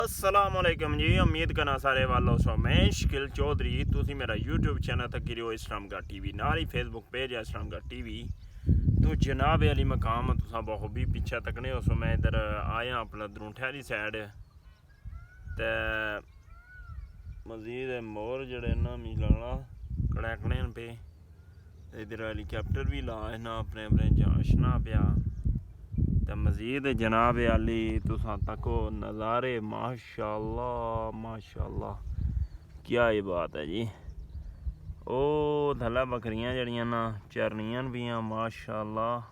अस्सलाम वालेकुम जी। उम्मीद करना सारे वालों सो मैं शकील चौधरी तुसी मेरा यूट्यूब चैनल तक गिरो इस्लामगढ़ टीवी नाल ही फेसबुक पेज है इस्लामगढ़ टीवी। तो जनाब अली मकाम तुसा बखूबी पीछे तकने हो। सो मैं इधर आया अपना द्रूंठे वाली साइड ते मजीद मोर जड़े ना मिलाना कड़ैकने पे इधर हेलीकॉप्टर भी ला ना अपने अपने जाशना पिया तो मजीद जनाब अली तुसा तको नज़ारे माशाअल्लाह माशाअल्लाह क्या ही बात है जी। ओ थल्लै बकरियां जड़ियां ना चरनियां भी माशाअल्लाह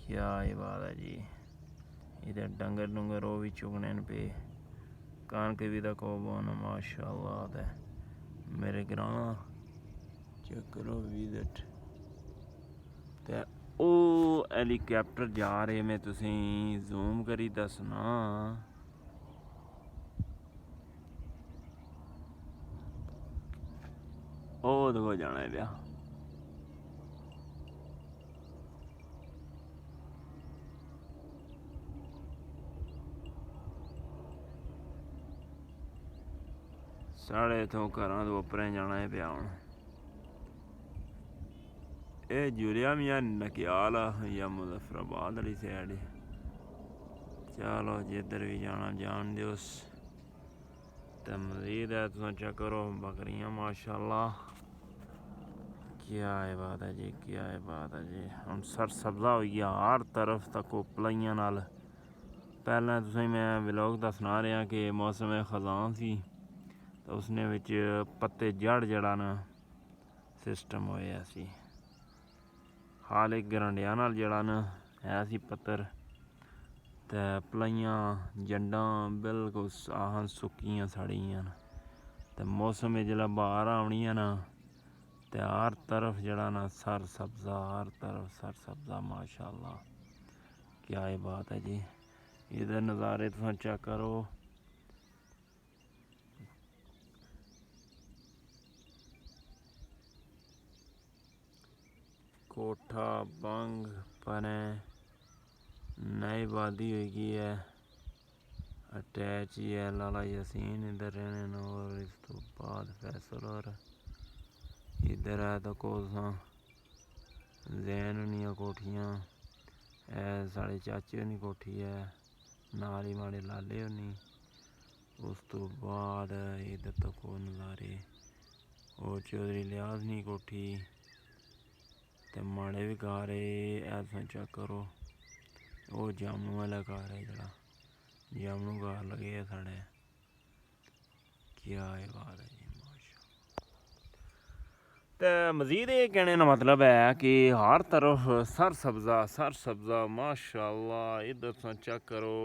क्या ही बात है जी। इधर डंगर डुंगर वो भी चुगने पे कनक भी तको बोन माशाअल्लाह ते मेरे ग्रां चेक करो विजिट ते ओ हेलीकॉप्टर जा रहे मैं तुसें जूम करी दसना। ओ देखो जाना है पिया साढ़े इतों घरां तो उपरें जाना है पिया हुण। ये जुड़िया मियां नकियाल या मुजफ्फराबाद वाली साइड। चलो जिधर भी जाना जान दियोस ते मजीद है तुम चेक करो बकरियां माशाअल्लाह क्या है बात है जी क्या है बात है जी। हम सर सब्जा हो गया हर तरफ तक पलाइयां नाल। पहले तुसें मैं व्लॉग दसना रहा कि मौसम खजां सी तो उसने विच पत्ते जड़ जड़ा ना सिस्टम होया सी। हाल एक गरंडिया नाल जड़ा ना है सी पत्तर ते पलाइयां जंडां बिल्कुल आह सुक्कियां सड़ियां ते मौसम जिसलै बाहर आवनियां ना ते हर तरफ जड़ा ना सर सब्जा हर तरफ सर सब्जा माशाअल्लाह क्या ही बात है जी। इधर नज़ारे तुम चेक करो कोठा बंग पने नई वादी हुई है अटैच ही है लाला यासीन इधर रहने न और इस तो बाद फैसल और इधर है तो कोसा जैन होनियां कोठियां साढ़े चाचे होनी कोठी है नाल ही माड़े लाले होनी। उस तो बाद इधर तो को नज़ारे और चौधरी लिहाज नहीं कोठी ते माड़े भी घर ऐसा चेक करो। वो जामनू वाला घर है जड़ा जामनू घर लगे है साढ़े क्या है बात है जी माशाअल्लाह। ते मजीद ये कहने का मतलब है कि हर तरफ सर सब्जा माशाअल्लाह। इधर तुम चेक करो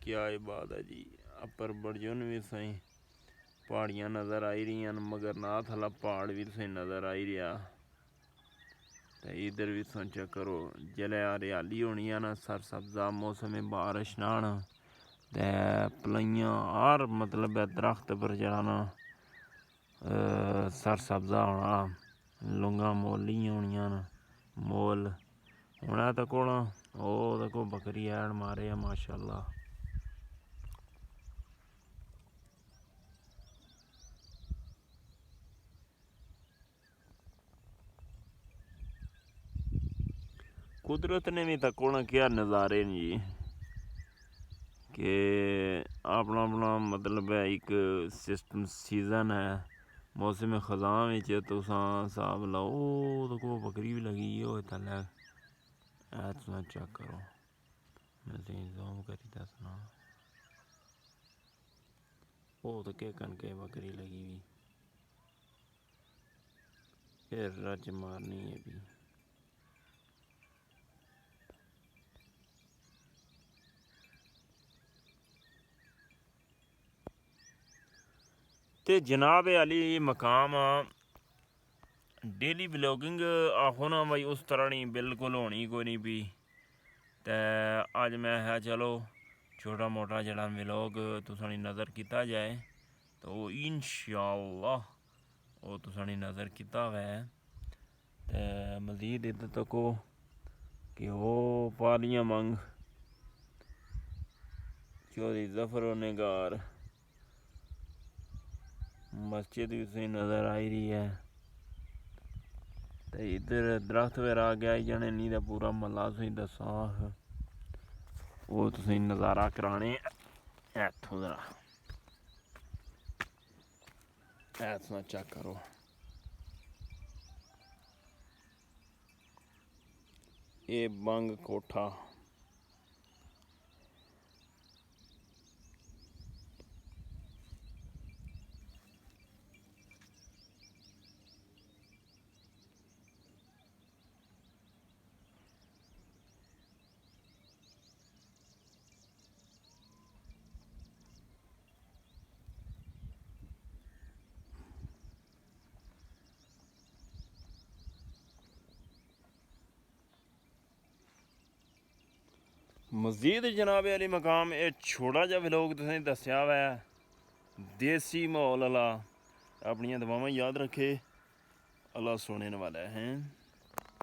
क्या ही बात है जी। अपर बड़जुन भी सही पहाड़ियाँ नज़र आई रही हैं मगर नाथ वाला पहाड़ भी तुसें नज़र आई रहा ते इधर भी तुम चेक करो जिसलै हरियाली होनी है ना सर सब्जा मौसम बारिश नान ते पलाइयां हर मतलब दरख्त पर जड़ा ना सर सब्जा होना लुंगा मोलियां होनियां न मोल होना तो कोल ओ देखो बकरी ऐड मारे है माशाअल्लाह। कुदरत ने भी तको ना क्या नज़ारे ने जी कि अपना अपना मतलब है एक सिस्टम सीज़न है मौसम खजां में तुस हिसाब लाओ तो को बकरी भी लगी हो थल्लै तुम चेक करो मैं जूम करी दसना। वो तो के कनके बकरी लगी हुई फिर रज मारनी है भी ते जनाब अली मकाम डेली ब्लॉगिंग आखो ना भाई उस तरह नहीं बिल्कुल होनी कोई नहीं भी ते अज मैं है चलो छोटा मोटा जड़ा व्लॉग तुसानी नज़र किया जाए तो इंशाअल्लाह वो तुसानी नज़र किया हुआ है। ते मजीद इधर तको कि वो पालियां मंग चौधरी जफर निगार मस्जिद भी तुसें नज़र आई रही है। तो इधर दरख्त वगैरह आ गया जाने नहीं तो पूरा महला तुसें दस्सां वो तुसें नज़ारा कराने इत्थों दा तुस चेक करो। ये बंग कोठा मजीद जनाब अली मकाम ये छोटा जा व्लॉग तुसें दस्या हुआ है देसी माहौल आह्ला। अपनियां दुआवां याद रखे। अल्लाह सुनने वाला है।